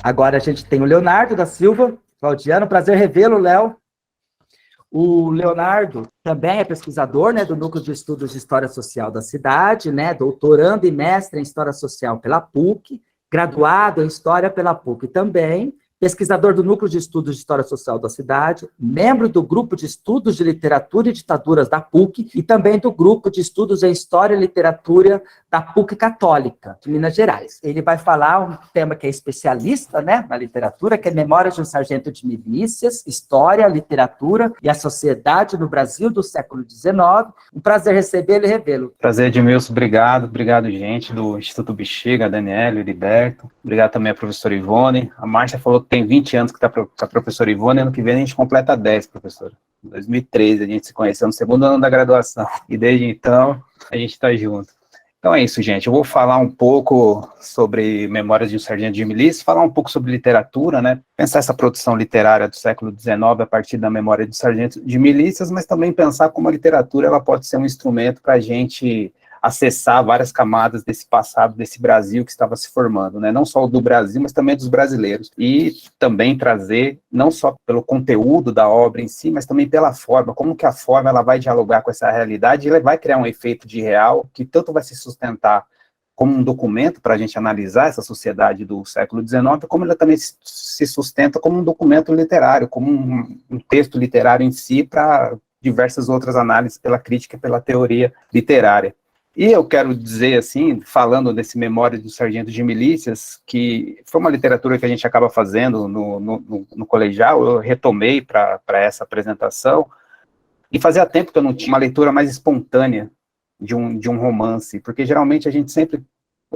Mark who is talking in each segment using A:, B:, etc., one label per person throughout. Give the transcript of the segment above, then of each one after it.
A: Agora a gente tem o Leonardo da Silva Claudiano, prazer revê-lo, Léo. O Leonardo também é pesquisador, né, do Núcleo de Estudos de História Social da cidade, né, doutorando e mestre em História Social pela PUC, graduado em História pela PUC também, pesquisador do Núcleo de Estudos de História Social da cidade, membro do Grupo de Estudos de Literatura e Ditaduras da PUC e também do Grupo de Estudos em História e Literatura da PUC Católica, de Minas Gerais. Ele vai falar um tema que é especialista, né, na literatura, que é Memórias de um Sargento de Milícias, História, Literatura e a Sociedade no Brasil do século XIX. Um prazer recebê-lo e revê-lo.
B: Prazer, Edmilson. Obrigado, gente do Instituto Bexiga, Daniel, Heriberto. Obrigado também à professora Ivone. A Márcia falou que tem 20 anos que está com a professora Ivone, ano que vem a gente completa 10, professora. Em 2013 a gente se conheceu no segundo ano da graduação, e desde então a gente está junto. Então é isso, gente. Eu vou falar um pouco sobre Memórias de um Sargento de Milícia, falar um pouco sobre literatura, né? Pensar essa produção literária do século XIX a partir da memória de sargento de milícias, mas também pensar como a literatura ela pode ser um instrumento para a gente acessar várias camadas desse passado, desse Brasil que estava se formando, né? Não só do Brasil, mas também dos brasileiros. E também trazer, não só pelo conteúdo da obra em si, mas também pela forma, como que a forma ela vai dialogar com essa realidade e ela vai criar um efeito de real que tanto vai se sustentar como um documento para a gente analisar essa sociedade do século XIX, como ela também se sustenta como um documento literário, como um texto literário em si para diversas outras análises pela crítica e pela teoria literária. E eu quero dizer, assim, falando desse Memória do Sargento de Milícias, que foi uma literatura que a gente acaba fazendo no colegial, eu retomei para essa apresentação, e fazia tempo que eu não tinha uma leitura mais espontânea de um romance, porque geralmente a gente sempre,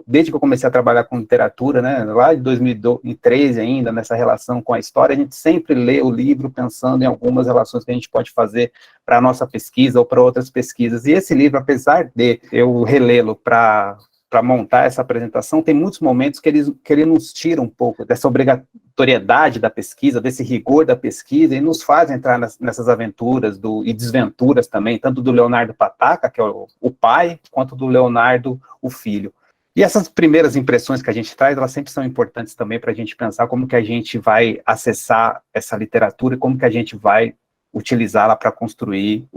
B: desde que eu comecei a trabalhar com literatura, né, lá de 2013 ainda, nessa relação com a história, a gente sempre lê o livro pensando em algumas relações que a gente pode fazer para a nossa pesquisa ou para outras pesquisas. E esse livro, apesar de eu relê-lo para montar essa apresentação, tem muitos momentos que ele nos tira um pouco dessa obrigatoriedade da pesquisa, desse rigor da pesquisa, e nos faz entrar nessas aventuras e desventuras também, tanto do Leonardo Pataca, que é o pai, quanto do Leonardo, o filho. E essas primeiras impressões que a gente traz, elas sempre são importantes também para a gente pensar como que a gente vai acessar essa literatura e como que a gente vai utilizá-la para construir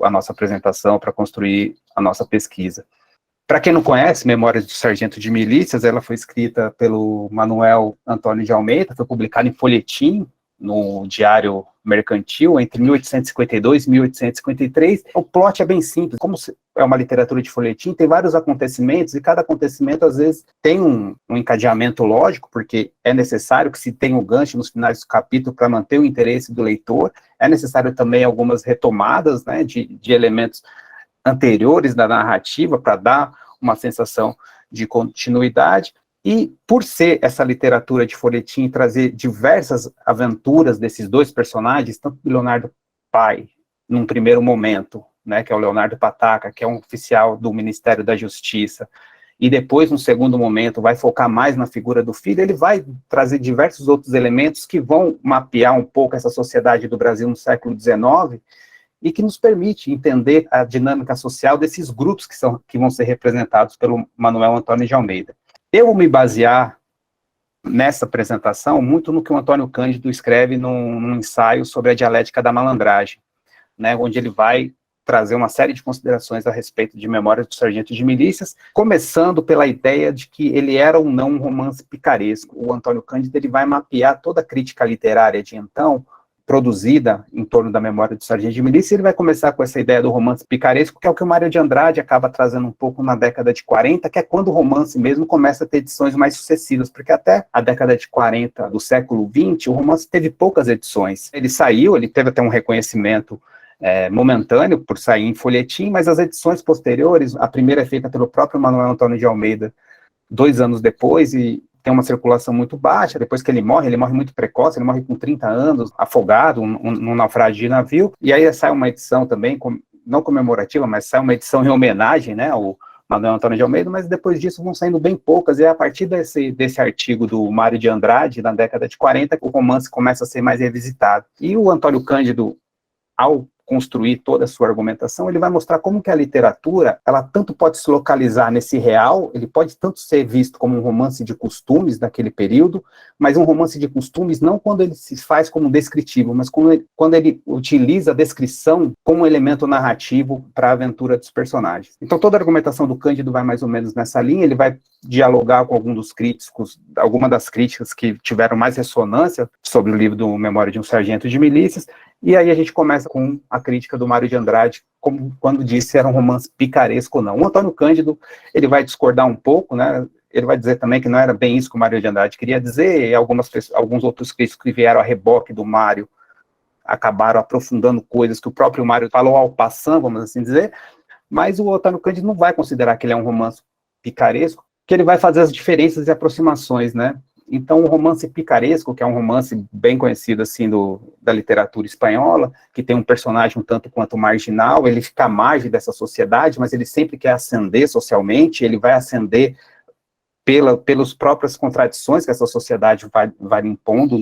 B: a nossa apresentação, para construir a nossa pesquisa. Para quem não conhece, Memórias do Sargento de Milícias, ela foi escrita pelo Manuel Antônio de Almeida, foi publicada em folhetim, no Diário Mercantil, entre 1852 e 1853. O plot é bem simples, como é uma literatura de folhetim, tem vários acontecimentos, e cada acontecimento, às vezes, tem um encadeamento lógico, porque é necessário que se tenha um gancho nos finais do capítulo para manter o interesse do leitor, é necessário também algumas retomadas, né, de elementos anteriores da narrativa, para dar uma sensação de continuidade. E por ser essa literatura de folhetim, trazer diversas aventuras desses dois personagens, tanto do Leonardo pai, num primeiro momento, né, que é o Leonardo Pataca, que é um oficial do Ministério da Justiça, e depois, num segundo momento, vai focar mais na figura do filho, ele vai trazer diversos outros elementos que vão mapear um pouco essa sociedade do Brasil no século XIX, e que nos permite entender a dinâmica social desses grupos que vão ser representados pelo Manuel Antônio de Almeida. Eu vou me basear nessa apresentação muito no que o Antônio Cândido escreve num ensaio sobre a dialética da malandragem, né, onde ele vai trazer uma série de considerações a respeito de Memórias do Sargento de Milícias, começando pela ideia de que ele era ou não um romance picaresco. O Antônio Cândido ele vai mapear toda a crítica literária de então, produzida em torno da Memória do Sargento de Milícia, ele vai começar com essa ideia do romance picaresco, que é o que o Mário de Andrade acaba trazendo um pouco na década de 40, que é quando o romance mesmo começa a ter edições mais sucessivas, porque até a década de 40 do século XX, o romance teve poucas edições. Ele saiu, ele teve até um reconhecimento momentâneo por sair em folhetim, mas as edições posteriores, a primeira é feita pelo próprio Manuel Antônio de Almeida 2 anos depois, e tem uma circulação muito baixa. Depois que ele morre muito precoce, ele morre com 30 anos, afogado, num naufrágio de navio, e aí sai uma edição também, não comemorativa, mas sai uma edição em homenagem, né, ao Manuel Antônio de Almeida, mas depois disso vão saindo bem poucas, e é a partir desse artigo do Mário de Andrade, na década de 40, que o romance começa a ser mais revisitado. E o Antônio Cândido, ao construir toda a sua argumentação, ele vai mostrar como que a literatura, ela tanto pode se localizar nesse real, ele pode tanto ser visto como um romance de costumes daquele período, mas um romance de costumes não quando ele se faz como descritivo, mas quando ele utiliza a descrição como elemento narrativo para a aventura dos personagens. Então toda a argumentação do Cândido vai mais ou menos nessa linha, ele vai dialogar com algum dos críticos, alguma das críticas que tiveram mais ressonância sobre o livro do Memória de um Sargento de Milícias, e aí a gente começa com a crítica do Mário de Andrade, como quando disse se era um romance picaresco ou não. O Antônio Cândido, ele vai discordar um pouco, né? Ele vai dizer também que não era bem isso que o Mário de Andrade queria dizer, e alguns outros críticos que vieram a reboque do Mário acabaram aprofundando coisas que o próprio Mário falou ao passant, vamos assim dizer, mas o Antônio Cândido não vai considerar que ele é um romance picaresco, que ele vai fazer as diferenças e aproximações, né? Então, o romance picaresco, que é um romance bem conhecido, assim, da literatura espanhola, que tem um personagem um tanto quanto marginal, ele fica à margem dessa sociedade, mas ele sempre quer ascender socialmente, ele vai ascender pelas próprias contradições que essa sociedade vai impondo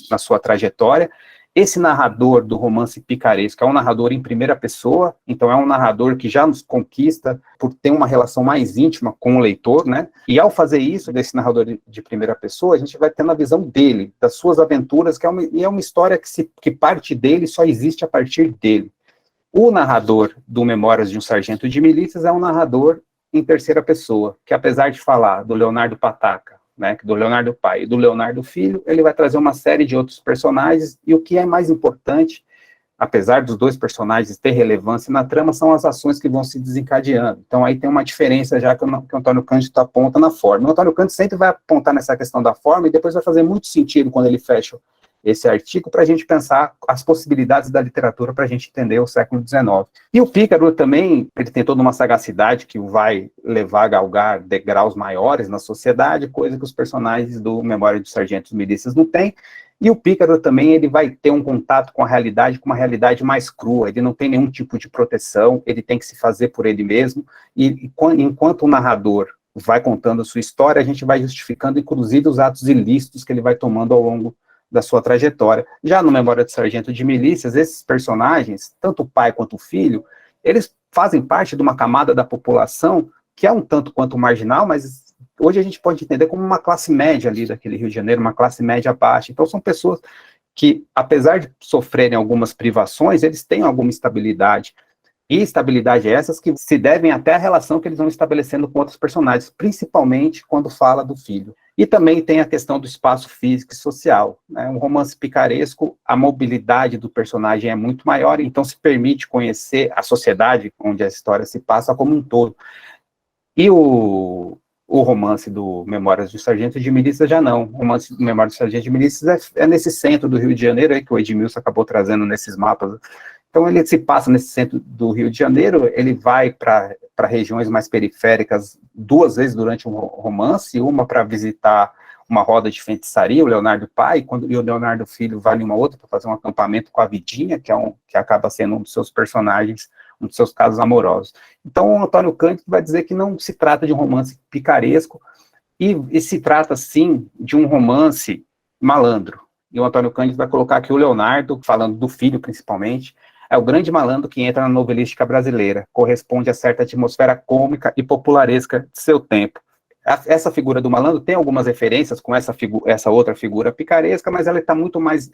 B: na sua trajetória. Esse narrador do romance picaresco é um narrador em primeira pessoa, então é um narrador que já nos conquista por ter uma relação mais íntima com o leitor, né? E ao fazer isso, desse narrador de primeira pessoa, a gente vai tendo a visão dele, das suas aventuras, que é uma história que parte dele e só existe a partir dele. O narrador do Memórias de um Sargento de Milícias é um narrador em terceira pessoa, que apesar de falar do Leonardo Pataca, né, do Leonardo pai e do Leonardo filho, ele vai trazer uma série de outros personagens, e o que é mais importante, apesar dos dois personagens ter relevância na trama, são as ações que vão se desencadeando. Então aí tem uma diferença já que o Antônio Cândido aponta na forma. O Antônio Cândido sempre vai apontar nessa questão da forma, e depois vai fazer muito sentido quando ele fecha esse artigo, para a gente pensar as possibilidades da literatura para a gente entender o século XIX. E o Pícaro também, ele tem toda uma sagacidade que o vai levar a galgar degraus maiores na sociedade, coisa que os personagens do Memória dos Sargentos Milícias não têm. E o Pícaro também, ele vai ter um contato com a realidade, com uma realidade mais crua, ele não tem nenhum tipo de proteção, ele tem que se fazer por ele mesmo, e enquanto o narrador vai contando a sua história, a gente vai justificando, inclusive, os atos ilícitos que ele vai tomando ao longo da sua trajetória. Já no Memória de Sargento de Milícias, esses personagens, tanto o pai quanto o filho, eles fazem parte de uma camada da população que é um tanto quanto marginal, mas hoje a gente pode entender como uma classe média ali daquele Rio de Janeiro, uma classe média baixa. Então são pessoas que, apesar de sofrerem algumas privações, eles têm alguma estabilidade. E estabilidade essas que se devem até à relação que eles vão estabelecendo com outros personagens, principalmente quando fala do filho. E também tem a questão do espaço físico e social, né? Um romance picaresco, a mobilidade do personagem é muito maior, então se permite conhecer a sociedade onde a história se passa como um todo. E o romance do Memórias do Sargento de Milícias já não. O romance do Memórias do Sargento de Milícias é nesse centro do Rio de Janeiro, aí que o Edmilson acabou trazendo nesses mapas. Então ele se passa nesse centro do Rio de Janeiro, ele vai para regiões mais periféricas 2 vezes durante um romance, uma para visitar uma roda de feitiçaria, o Leonardo pai, e o Leonardo filho vai em uma outra para fazer um acampamento com a Vidinha, que acaba sendo um dos seus personagens, um dos seus casos amorosos. Então o Antônio Cândido vai dizer que não se trata de um romance picaresco, e se trata, sim, de um romance malandro. E o Antônio Cândido vai colocar aqui o Leonardo, falando do filho principalmente, é o grande malandro que entra na novelística brasileira, corresponde a certa atmosfera cômica e popularesca de seu tempo. Essa figura do malandro tem algumas referências com essa outra figura picaresca, mas ela está muito mais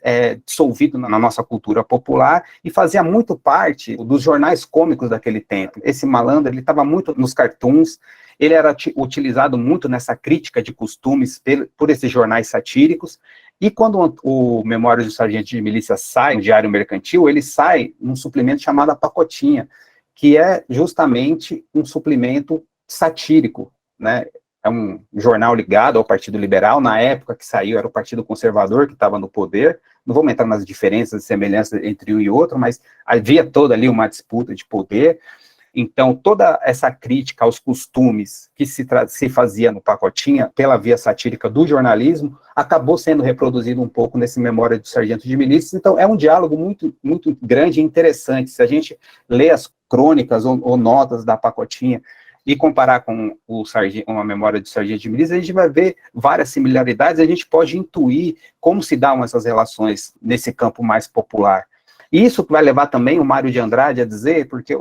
B: dissolvida na nossa cultura popular e fazia muito parte dos jornais cômicos daquele tempo. Esse malandro, ele estava muito nos cartoons, ele era utilizado muito nessa crítica de costumes por esses jornais satíricos. E quando o Memórias do Sargento de Milícia sai no Diário Mercantil, ele sai num suplemento chamado A Pacotinha, que é justamente um suplemento satírico, né? É um jornal ligado ao Partido Liberal, na época que saiu era o Partido Conservador que estava no poder. Não vou entrar nas diferenças e semelhanças entre um e outro, mas havia toda ali uma disputa de poder. Então, toda essa crítica aos costumes que se fazia no Pacotinha, pela via satírica do jornalismo, acabou sendo reproduzido um pouco nesse Memória do Sargento de Milícias. Então, é um diálogo muito, muito grande e interessante. Se a gente lê as crônicas ou notas da Pacotinha e comparar com uma Memória do Sargento de Milícias, a gente vai ver várias similaridades, a gente pode intuir como se dão essas relações nesse campo mais popular. E isso vai levar também o Mário de Andrade a dizer, porque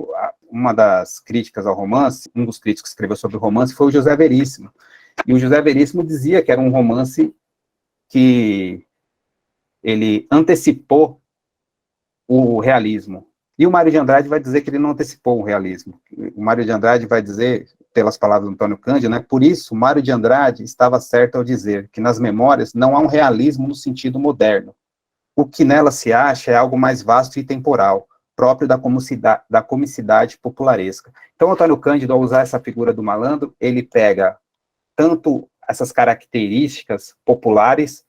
B: uma das críticas ao romance, um dos críticos que escreveu sobre o romance foi o José Veríssimo. E o José Veríssimo dizia que era um romance que ele antecipou o realismo. E o Mário de Andrade vai dizer que ele não antecipou o realismo. O Mário de Andrade vai dizer, pelas palavras do Antônio Cândido, né, por isso, Mário de Andrade estava certo ao dizer que nas memórias não há um realismo no sentido moderno. O que nela se acha é algo mais vasto e temporal, próprio da comicidade popularesca. Então, Antônio Cândido, ao usar essa figura do malandro, ele pega tanto essas características populares,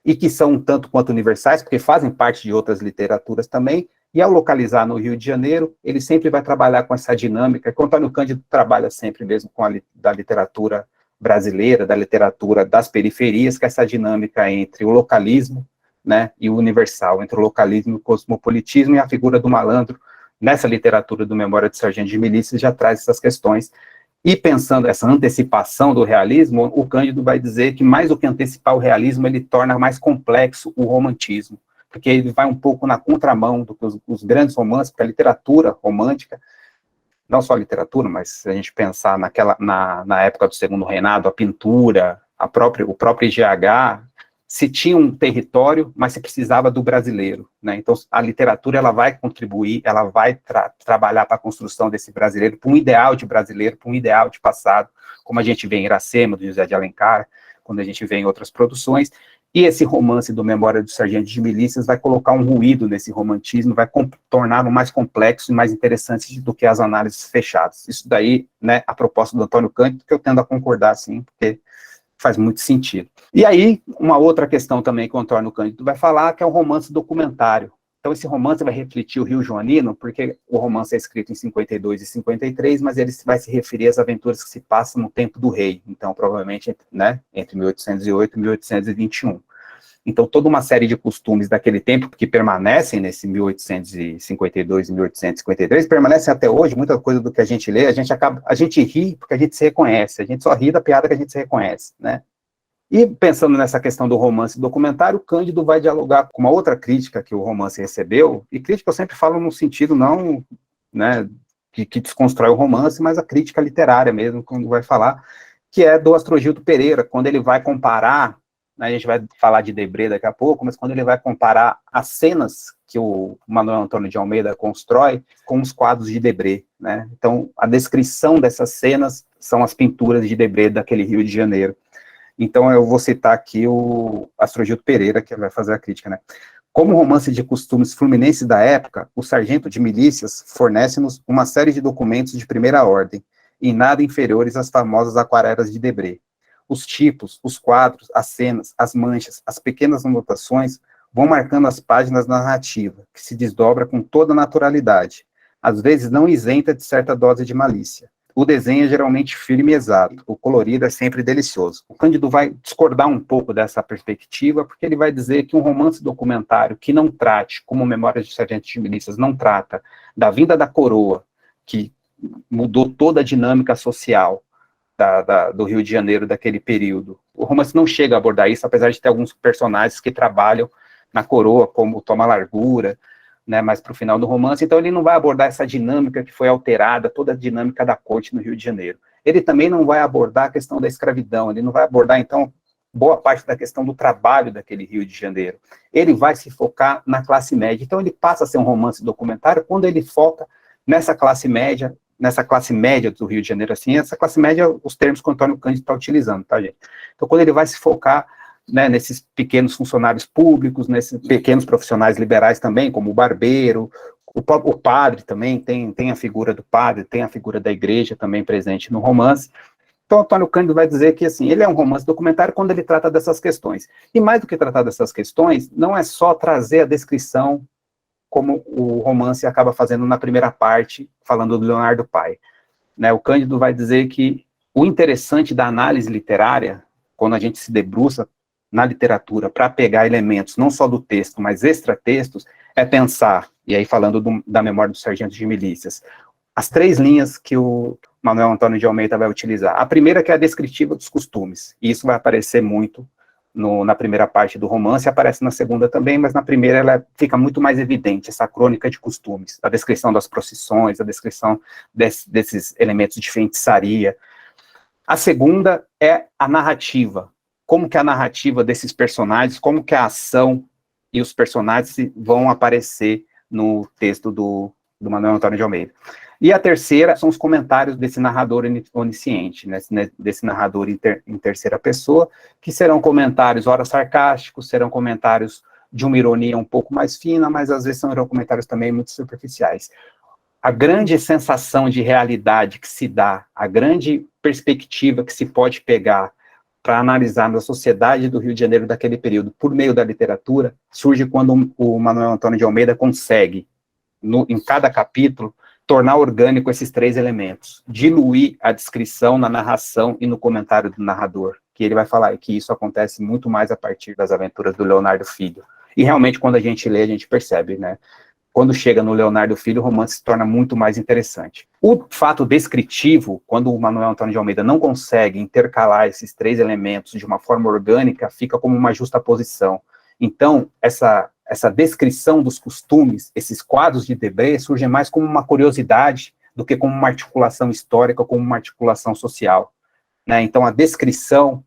B: e que são um tanto quanto universais, porque fazem parte de outras literaturas também, e ao localizar no Rio de Janeiro, ele sempre vai trabalhar com essa dinâmica, que o Antônio Cândido trabalha sempre mesmo com da literatura brasileira, da literatura das periferias, que é essa dinâmica entre o localismo, né, e o universal, entre o localismo e o cosmopolitismo, e a figura do malandro, nessa literatura do Memória de Sargento de Milícias, já traz essas questões. E pensando essa antecipação do realismo, o Cândido vai dizer que mais do que antecipar o realismo, ele torna mais complexo o romantismo, porque ele vai um pouco na contramão do que os grandes romances, porque a literatura romântica, não só a literatura, mas se a gente pensar na época do Segundo Reinado, a pintura, o próprio IGH, se tinha um território, mas se precisava do brasileiro, né? Então, a literatura, ela vai contribuir, ela vai trabalhar para a construção desse brasileiro, para um ideal de brasileiro, para um ideal de passado, como a gente vê em Iracema, do José de Alencar, quando a gente vê em outras produções, e esse romance do Memória do Sargento de Milícias vai colocar um ruído nesse romantismo, vai torná-lo mais complexo e mais interessante do que as análises fechadas. Isso daí, né, a proposta do Antônio Cândido, que eu tendo a concordar, sim, porque faz muito sentido. E aí, uma outra questão também que o Antônio Cândido vai falar, que é o romance documentário. Então, esse romance vai refletir o Rio Joanino, porque o romance é escrito em 52 e 53, mas ele vai se referir às aventuras que se passam no tempo do rei. Então, provavelmente, né, entre 1808 e 1821. Então, toda uma série de costumes daquele tempo que permanecem nesse 1852 e 1853, permanecem até hoje, muita coisa do que a gente lê, a gente ri porque a gente se reconhece, a gente só ri da piada que a gente se reconhece, né? E pensando nessa questão do romance documentário, Cândido vai dialogar com uma outra crítica que o romance recebeu, e crítica eu sempre falo no sentido não, né, que desconstrói o romance, mas a crítica literária mesmo, quando vai falar, que é do Astrogildo Pereira, quando ele vai comparar, a gente vai falar de Debré daqui a pouco, mas quando ele vai comparar as cenas que o Manuel Antônio de Almeida constrói com os quadros de Debré, né? Então, a descrição dessas cenas são as pinturas de Debré daquele Rio de Janeiro. Então, eu vou citar aqui o Astrogildo Pereira, que vai fazer a crítica, né? Como romance de costumes fluminenses da época, o Sargento de Milícias fornece-nos uma série de documentos de primeira ordem, e nada inferiores às famosas aquarelas de Debré. Os tipos, os quadros, as cenas, as manchas, as pequenas anotações vão marcando as páginas da narrativa, que se desdobra com toda naturalidade, às vezes não isenta de certa dose de malícia. O desenho é geralmente firme e exato, o colorido é sempre delicioso. O Cândido vai discordar um pouco dessa perspectiva, porque ele vai dizer que um romance documentário que não trate, como Memória de Sargento de Milícias não trata, da vinda da coroa, que mudou toda a dinâmica social do Rio de Janeiro daquele período. O romance não chega a abordar isso, apesar de ter alguns personagens que trabalham na coroa, como Toma Largura, né, mais para o final do romance, então ele não vai abordar essa dinâmica que foi alterada, toda a dinâmica da corte no Rio de Janeiro. Ele também não vai abordar a questão da escravidão, ele não vai abordar, então, boa parte da questão do trabalho daquele Rio de Janeiro. Ele vai se focar na classe média, então ele passa a ser um romance documentário quando ele foca nessa classe média do Rio de Janeiro, assim, essa classe média, os termos que o Antônio Cândido está utilizando, tá, gente? Então, quando ele vai se focar, né, nesses pequenos funcionários públicos, nesses pequenos profissionais liberais também, como o barbeiro, o padre também, tem a figura do padre, tem a figura da igreja também presente no romance. Então, Antônio Cândido vai dizer que, assim, ele é um romance documentário quando ele trata dessas questões. E mais do que tratar dessas questões, não é só trazer a descrição como o romance acaba fazendo na primeira parte, falando do Leonardo Pai, né? O Cândido vai dizer que o interessante da análise literária, quando a gente se debruça na literatura para pegar elementos, não só do texto, mas extratextos, é pensar, e aí falando da Memória do Sargento de Milícias, as três linhas que o Manuel Antônio de Almeida vai utilizar. A primeira que é a descritiva dos costumes, e isso vai aparecer muito na primeira parte do romance, aparece na segunda também, mas na primeira ela fica muito mais evidente, essa crônica de costumes, a descrição das procissões, a descrição desses elementos de feitiçaria. A segunda é a narrativa, como que a narrativa desses personagens, como que a ação e os personagens vão aparecer no texto do Manuel Antônio de Almeida. E a terceira são os comentários desse narrador onisciente, né, desse narrador em terceira pessoa, que serão comentários, ora sarcásticos, serão comentários de uma ironia um pouco mais fina, mas às vezes serão comentários também muito superficiais. A grande sensação de realidade que se dá, a grande perspectiva que se pode pegar para analisar na sociedade do Rio de Janeiro daquele período, por meio da literatura, surge quando o Manuel Antônio de Almeida consegue, em cada capítulo, tornar orgânico esses três elementos, diluir a descrição na narração e no comentário do narrador, que ele vai falar que isso acontece muito mais a partir das aventuras do Leonardo Filho. E realmente, quando a gente lê, a gente percebe, né? Quando chega no Leonardo Filho, o romance se torna muito mais interessante. O fato descritivo, quando o Manuel Antônio de Almeida não consegue intercalar esses três elementos de uma forma orgânica, fica como uma justaposição. Então, essa descrição dos costumes, esses quadros de Debré, surgem mais como uma curiosidade do que como uma articulação histórica, como uma articulação social, né? Então, a descrição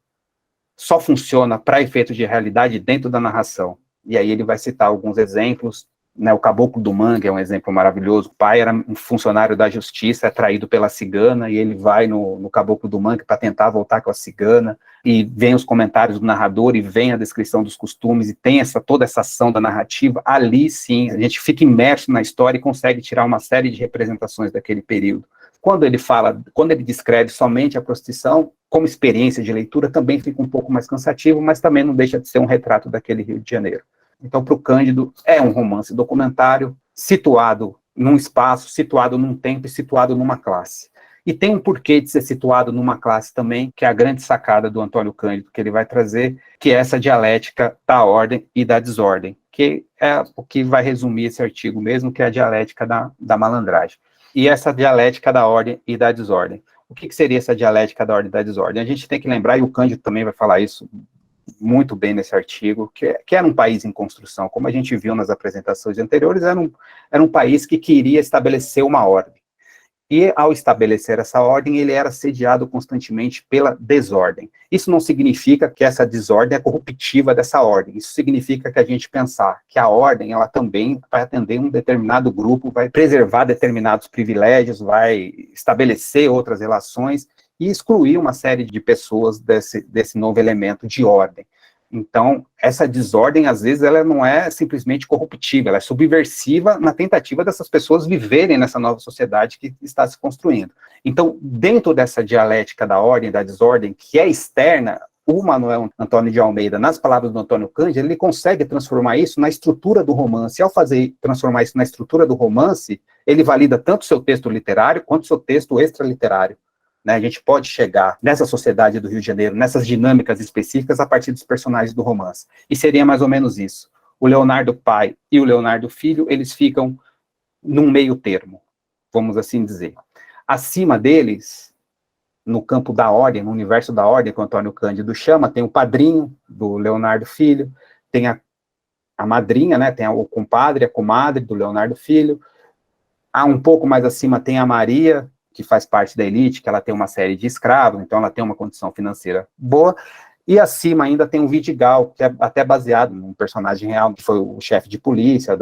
B: só funciona para efeitos de realidade dentro da narração. E aí ele vai citar alguns exemplos, né? O Caboclo do Mangue é um exemplo maravilhoso. O pai era um funcionário da justiça, é traído pela cigana, e ele vai no Caboclo do Mangue para tentar voltar com a cigana, e vem os comentários do narrador, e vem a descrição dos costumes, e tem toda essa ação da narrativa. Ali, sim, a gente fica imerso na história e consegue tirar uma série de representações daquele período. Quando ele descreve somente a prostituição, como experiência de leitura, também fica um pouco mais cansativo, mas também não deixa de ser um retrato daquele Rio de Janeiro. Então, para o Cândido, é um romance documentário, situado num espaço, situado num tempo e situado numa classe. E tem um porquê de ser situado numa classe também, que é a grande sacada do Antônio Cândido, que ele vai trazer, que é essa dialética da ordem e da desordem, que é o que vai resumir esse artigo mesmo, que é a dialética da malandragem. E essa dialética da ordem e da desordem. O que seria essa dialética da ordem e da desordem? A gente tem que lembrar, e o Cândido também vai falar isso muito bem nesse artigo, que era um país em construção, como a gente viu nas apresentações anteriores, era um país que queria estabelecer uma ordem. E, ao estabelecer essa ordem, ele era sediado constantemente pela desordem. Isso não significa que essa desordem é corruptiva dessa ordem. Isso significa que a gente pensar que a ordem, ela também vai atender um determinado grupo, vai preservar determinados privilégios, vai estabelecer outras relações e excluir uma série de pessoas desse novo elemento de ordem. Então, essa desordem, às vezes, ela não é simplesmente corruptiva, ela é subversiva na tentativa dessas pessoas viverem nessa nova sociedade que está se construindo. Então, dentro dessa dialética da ordem e da desordem, que é externa, o Manuel Antônio de Almeida, nas palavras do Antônio Cândido, ele consegue transformar isso na estrutura do romance. E, ao transformar isso na estrutura do romance, ele valida tanto o seu texto literário quanto o seu texto extraliterário. Né, a gente pode chegar nessa sociedade do Rio de Janeiro, nessas dinâmicas específicas, a partir dos personagens do romance. E seria mais ou menos isso. O Leonardo pai e o Leonardo filho, eles ficam num meio termo, vamos assim dizer. Acima deles, no campo da ordem, no universo da ordem, que o Antônio Cândido chama, tem o padrinho do Leonardo filho, tem a madrinha, né, tem o compadre, a comadre do Leonardo filho. Um pouco mais acima tem a Maria, que faz parte da elite, que ela tem uma série de escravos, então ela tem uma condição financeira boa, e acima ainda tem o Vidigal, que é até baseado num personagem real, que foi o chefe de polícia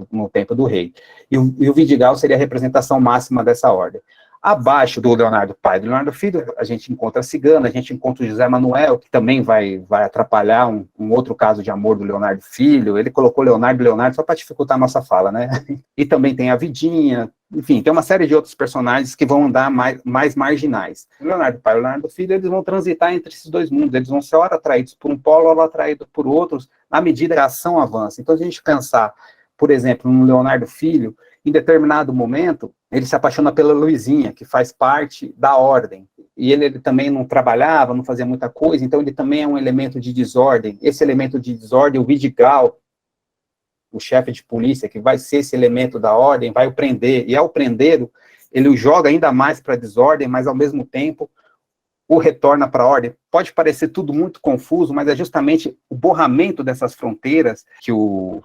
B: no tempo do rei. E o Vidigal seria a representação máxima dessa ordem. Abaixo do Leonardo pai e do Leonardo filho, a gente encontra a cigana, a gente encontra o José Manuel, que também vai atrapalhar um outro caso de amor do Leonardo filho. Ele colocou Leonardo só para dificultar a nossa fala, né? E também tem a Vidinha, enfim, tem uma série de outros personagens que vão andar mais marginais. O Leonardo pai e o Leonardo filho, eles vão transitar entre esses dois mundos, eles vão ser ora atraídos por um polo, ora atraídos por outros, à medida que a ação avança. Então, se a gente pensar, por exemplo, no Leonardo filho, em determinado momento, ele se apaixona pela Luizinha, que faz parte da ordem. E ele também não trabalhava, não fazia muita coisa, então ele também é um elemento de desordem. Esse elemento de desordem, o Vidigal, o chefe de polícia, que vai ser esse elemento da ordem, vai o prender. E ao prendê-lo, ele o joga ainda mais para a desordem, mas ao mesmo tempo, ou retorna para a ordem. Pode parecer tudo muito confuso, mas é justamente o borramento dessas fronteiras que o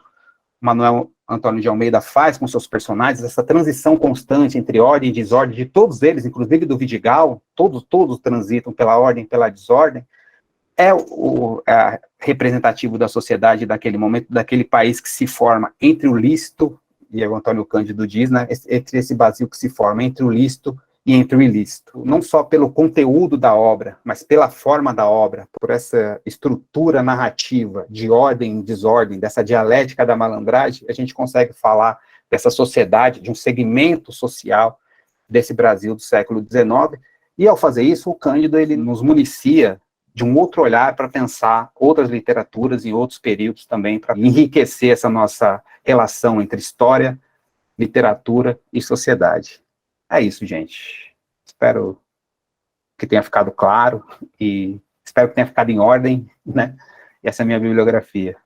B: Manuel Antônio de Almeida faz com seus personagens, essa transição constante entre ordem e desordem de todos eles, inclusive do Vidigal, todos transitam pela ordem e pela desordem, é representativo da sociedade daquele momento, daquele país que se forma entre o lícito, e o Antônio Cândido diz, né, entre esse vazio que se forma entre o lícito e entre o ilícito, não só pelo conteúdo da obra, mas pela forma da obra, por essa estrutura narrativa de ordem e desordem, dessa dialética da malandragem, a gente consegue falar dessa sociedade, de um segmento social desse Brasil do século XIX, e ao fazer isso, o Cândido, ele nos municia de um outro olhar para pensar outras literaturas em outros períodos também, para enriquecer essa nossa relação entre história, literatura e sociedade. É isso, gente. Espero que tenha ficado claro e espero que tenha ficado em ordem, né? E essa é a minha bibliografia.